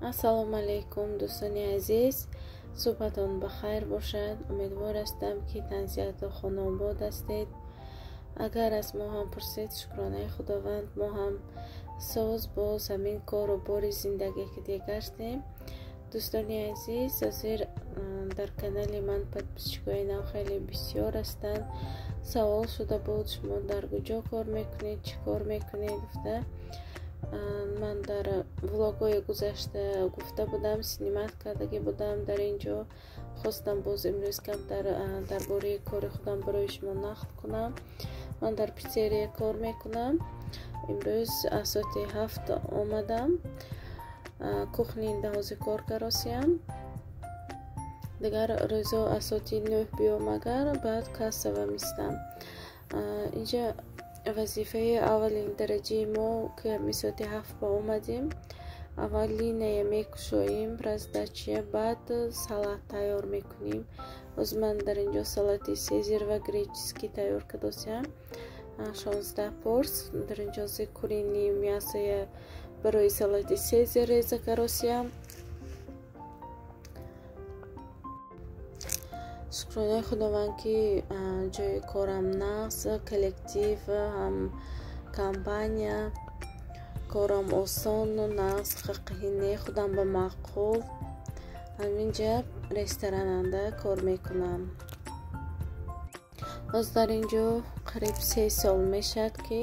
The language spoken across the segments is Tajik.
ассалому алайкум дӯстони азиз, субҳатон бахайр бошад. умедвор ҳастам ки танзияту хонобод ҳастед. агар аз мо ҳам пурсед, шукронаи худованд, мо ҳам соз боз ҳамин кору бори зиндагӣ ки дигаштем. дӯстони азиз, ҳозир дар канали ман подписчикои нав хеле бисёр ҳастанд. савол шуда буд, шумо дар куҷо кор мекунед, чӣ кор мекунед гуфта. ман дар влогҳои гузашта гуфта будам, синимат кардагӣ будам. дар ин ҷо хостам боз имрӯз камтар дар бораи кори худам барои шумо нақл кунам. ман дар питсерия кор мекунам. имрӯз аз соати 7 омадам. кухни лиҳози коргаросиям. дигар рӯзо аз соати 9 биём, агар баъд кассава мистам. инҷа вазифаи аввалин дараҷаи мо ки соати 7 ба омадем, аввалиная мекушоем раздача, баъд салат тайёр мекунем. боз ман дар инҷо салати сезер ва греческий тайёр кардосиям. 16 порс. дар инҷо курини мясоя барои салати сезер реза каросиям. шукронаи худованд ки ҷои корам нағз, коллектив ҳам компания корам осону нағз, қиқҳини худам ба маъқул. ҳаминҷа ресторананда кор мекунам. боз дар инҷо қариб 3 сол мешад ки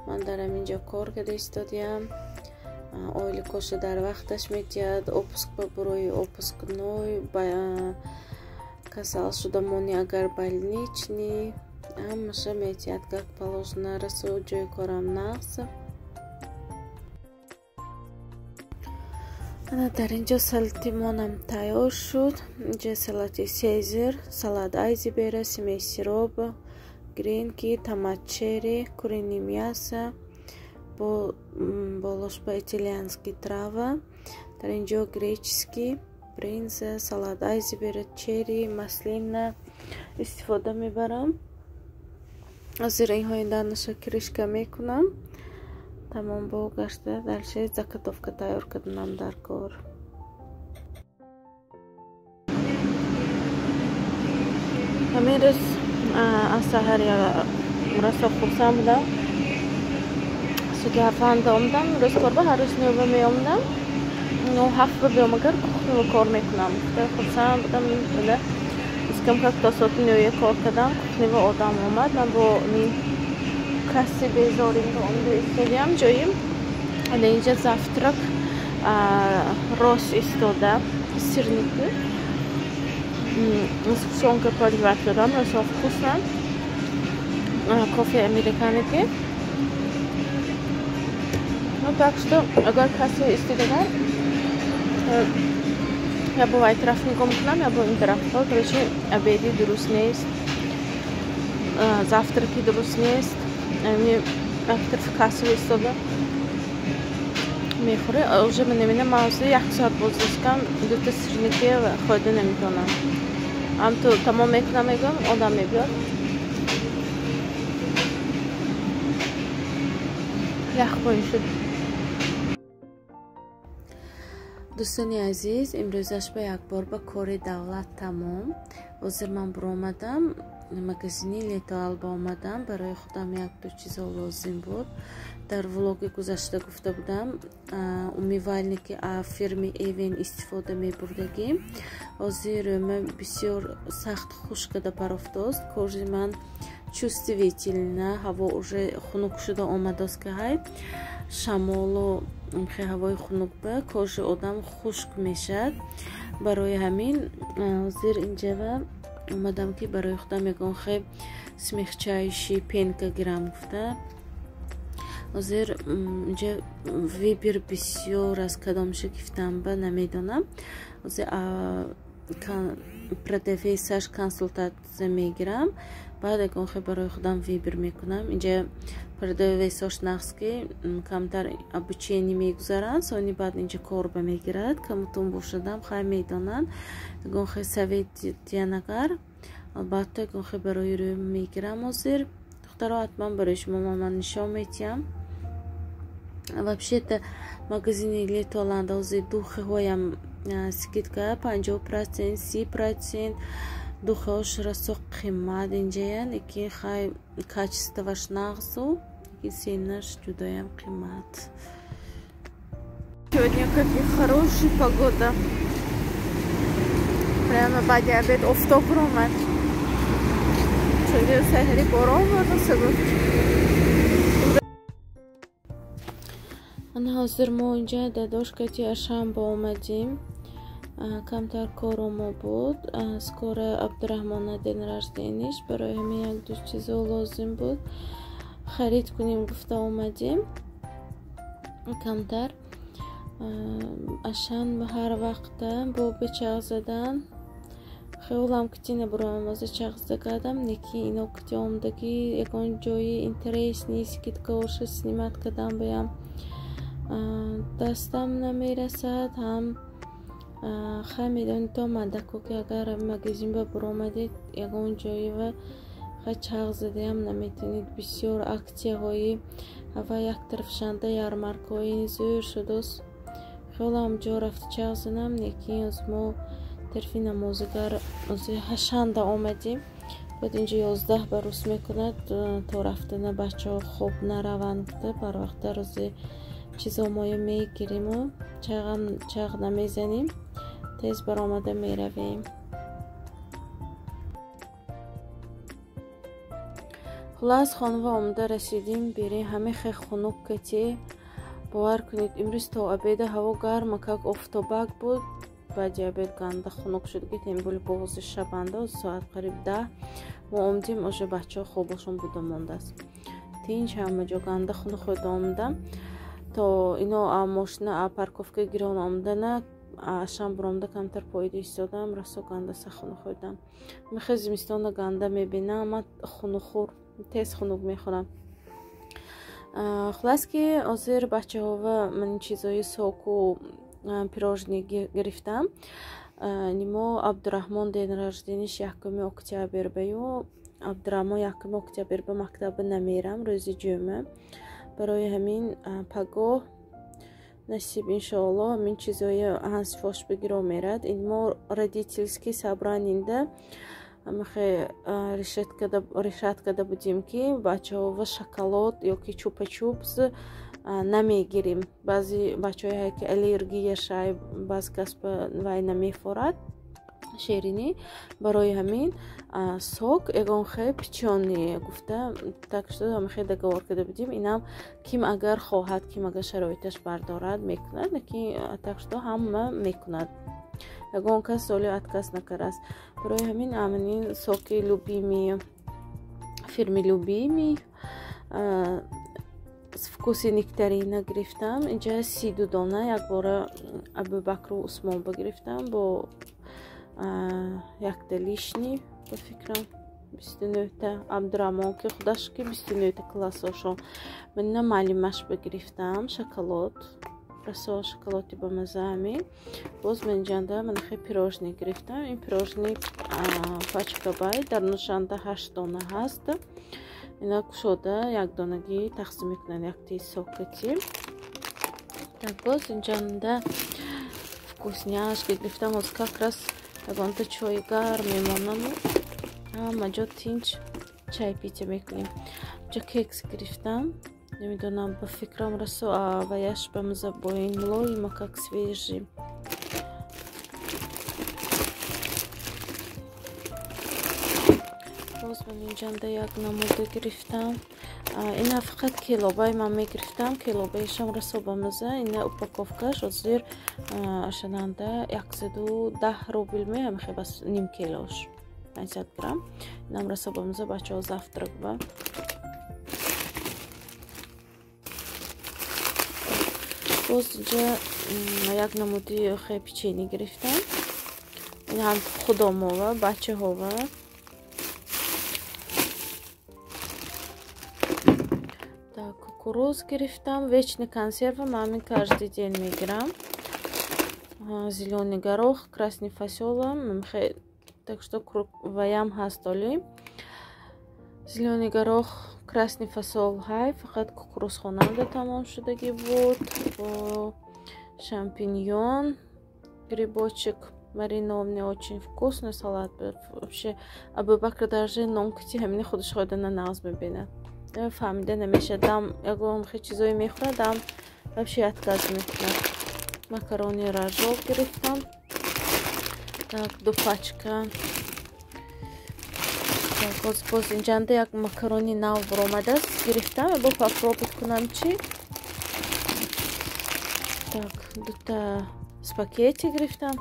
ман дар ҳаминҷо кор карда истодиям. ойли коша дар вақташ метиҳад, отпуск ба бурӯи отпускной, касал шудамони агар больничный ҳамаша метиҳад, как положено. расо ҷои корам нағз. дар инҷо салати монам тайёр шуд. инҷа салати сезер, салат айзберри, смесь сироп, гренки, томат черри, курини мясо, болош по итальянски трава. дар инҷо греческий, бринза, салат айзберри, черри, маслина истифода мебарам. ҳозир инҳои данаша кришка мекунам. тамом бо гашта дальше заготовка тайёр кардам дар кор. ҳамин рӯз аз саҳар расо хурсанд будам. соати 7 омадам. рӯз корба ҳар рӯз 9 меомадам. 7 биём, агар кухниво кор мекунам. хурсанд будам. искам как то соати 9 кор кардам. кухниво одам омад. ман бо касси безоринга онда истодиям ҷоим. инҷа завтрак рос истода, сирники, сгущенка поливать дадам, расо вкусно. кофе американики. так что агар кассе истодагар я бывает раф нигоҳ мекунам, я бо ин тарафҳо. короче обеди дуруст нест, завтраки дуруст нест. автор в кассу истода мехӯре. уже менавинам ман ҳозир 1 соат бозрастам, 2 сирники хӯрда наметавонам. ҳамто тамом мекунам, мегӯям одам мебиёд. яхпоин шуд. дӯстони азиз, имрӯзаш ба якбор ба кори давлат тамом. ҳозир ман биромадам магазини летоалба омадам. барои худам 1-2 чизо лозим буд. дар влоги гузашта гуфта будам, умивальники аз фирми Эвен истифода мебурдагим. ҳозир бисёр сахт хушк карда парафтост. кожи ман чувствительна, ҳаво уже хунук шуда омадост ки ҳай шамолу ҳавои хунук ба кожи одам хушк мешад. барои ҳамин ҳозир инҷава омадам ки барои худам ягон хеб смягчающий пенка гирам гуфта. ҳозир инҷа вибр бисёр аз кадомша гифтам ба намедонам. ҳозир продавесаш консултатсия мегирам, баъд ягон хеб барои худам вибр мекунам. инҷа продавесош нағз ки камтар обучение мегузаранд, сони баъд инҷа кор ба мегирад. камутун бошадам хай медонанд. ягон хеб совет диҳанд, агар албатта ягон хеб барои рӯ мегирам. ҳозир духтаро ҳатман барои шумо ман нишон метиҳам. Вообще-то магазини Летоланд ози духҳоям скидка 50%, 30%. Духош расо қиммат инҷаян, ики хай качестваш нағзу, ики ценаш ҷудоям қиммат. Сегодня какая хорошая погода. Прямо баъди обед офтоб омад. Чунки саҳри борон буд. Ана ҳозир мо инҷа дар дошкати Ашамбо омадем. Камтар коромо буд. Скоро Абдураҳмона ден раждениш. Барои ҳамин як-ду чизо лозим буд. Харид кунем гуфта омадем. Камтар. Ашан ҳар вақта бо бечағ задан. Хеолам кити набуram аз чағ загадам. Неки ино кити омдаги ягон ҷои интересни скидка оша снимат кардам баям. Дастам намерасад ҳам хай медонед то мадако ки агар магазин ба буромадед ягон ҷои ва хай чағ задаям наметонед. Бисёр аксияҳои ва яктарафшанда ярмаркаҳои зӯр шудост. хелам ҷо рафта чағ занам. Неки аз мо тарфи намозгар ози ҳашанда омадем. Бояд инҷа 11 ба рӯз мекунад то рафтана бачаҳо хоб нараванд гуфта барвақта рӯзи чизо моё мегириму чағ намезанем. Тез баромада меравем. хулас хонава омада расидем. Берем ҳаме хе хунук кати. Бовар кунед имрӯз то обеда ҳаво гарма как офтобак буд. Баъди обед ганда хунук шуд. Гитем боли боғози шабанда соат қариб 10 мо омдем. уже бачаҳо хобошон буда мондааст. Тинч ҳама ҷо ганда хунук хода омдам. То ино мошина парковка гирон омдана ашам буромда камтар поида истодам. Расо ганда сахуну ходам. Мехе зимистона ганда мебинам. Ма хунухур тез хунук мехорам. хулас ки озир бачаҳова ман чизои соку пирожни гирифтам. Нимо Абдураҳмон ден раждениш 1 октябр баю. Абдураҳмон 1 октябр ба мактаба намерам рӯзи ҷумъа. Барои ҳамин пагоҳ насиб иншоалло ҳамин чизои ҳансфош бигиро мерад. ин мо родительский собранинда мехе решат када будем ки бачаҳова шоколад ёки чупа-чупс намегирем. баъзи бачаҳое ки аллергияшай баъз кас ба вай намефорад ширинӣ. барои ҳамин сок ягон хе пичёни гуфта так шуда ҳамахе договор карда будем. инам ким агар хоҳад ким агар шароиташ бардорад мекунад. неки так шуда ҳама мекунад. ягон кас соли отказ накардааст. барои ҳамин амин соки любими фирми любими вкуси нектарина гирифтам. инҷа 32 дона якбора Абубакру Усмонба гирифтам бо 1 лишни ба фикрам 29 Абдураҳмон ки худаш ки 29 классошон. мана маълимаш бигирифтам шоколад. расо шоколоди ба маза ҳамин. боз менҷанда манахе пирожни гирифтам. ин пирожни пачка бай дар нӯшанда 8 дона ҳаст. ина кушода як донагӣ тақсим мекунанд якти сокати. так боз инҷанда вкусняшки гирифтам. ҳозир как раз ягонта чои гарм мемонам. ҳама ҷо тинч чай пита мекунем. ҷо кекс гирифтам. Намедонам ба фикрам расо ваяш ба маза бо ин мулоима как свежи. боз ман инҷанда як намуда гирифтам. ина фақат келобаи ман мегирифтам. келобаишам расо ба маза. ина упаковкаш озир ашананда 110 рубл меам. хе бас ним келош 500 грамм. инам расо ба маза бачаҳо завтрак ба. боз инҷа як намуди хе печени гирифтам. ин ҳам худомова бачаҳова. так кукуруз гирифтам. вечный консерва ман ҳамин каждый день мегирам. зелёный горох, красный фасола. так что ваям ҳаст оли. зелёный горох красный фасол хай, фақат кукурузхонанда тамом шудагӣ буд, бо шампиньон, грибочек маринованный, очень вкусный салат. Вообще Абубакр даже номкити ҳамини худаш ходана нағз мебинад. Фаҳмида намеша, дам ягон хе чизои мехӯрад, дам вообще отказ мекунад. Макарони рожок гирифтам. Так, 2 пачка. Так, боз инҷанда як макарони нав буромадааст, гирифтам. Бо попробовать кунам чӣ. Так, 2 спагетти гирифтам.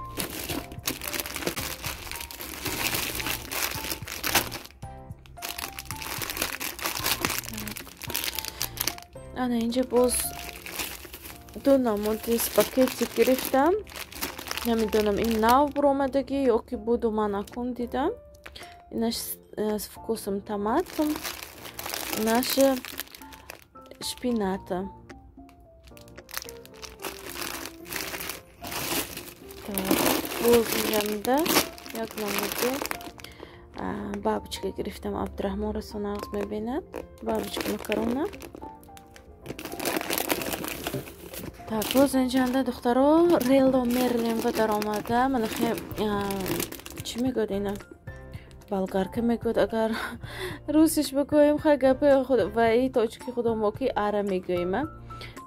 Ана инҷа боз 2 намуди спагетти гирифтам. Намедонам ин нав буромадагӣ ё ки буду, ман акун дидам. Инаш с вкусом томата, наша шпината. Боз инҷанда як намуди бабочка гирифтам. Абдурахмон расонағз мебинад. Бабочка макарона. Так, боз инҷанда духтаро рело мерлинга даромада. Мана хе чӣ мегӯяд ина? Болгарка мегӯяд, агар русиш бигӯем хай гапи худ ва и тоҷики худомоки ара мегӯем.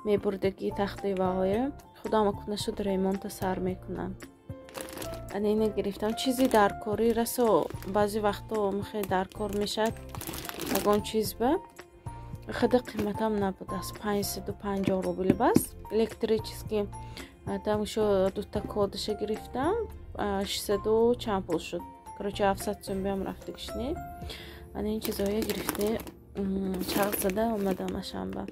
Мебурдаги тахти ваҳоя. Худома куна шуд ремонта сар мекунам. Анина гирифтам. Чизи даркорӣ расо баъзи вақто мехе даркор мешад. Ягон чиз ба хада қиматам набудааст. 550 рубли бас. Электрический там еще 2 кодаша гирифтам. 600 чанд пул шуд. Короче 700 сум биам рафтагишни. Ана ин чизоя гирифте чағз зада омадам ашанба.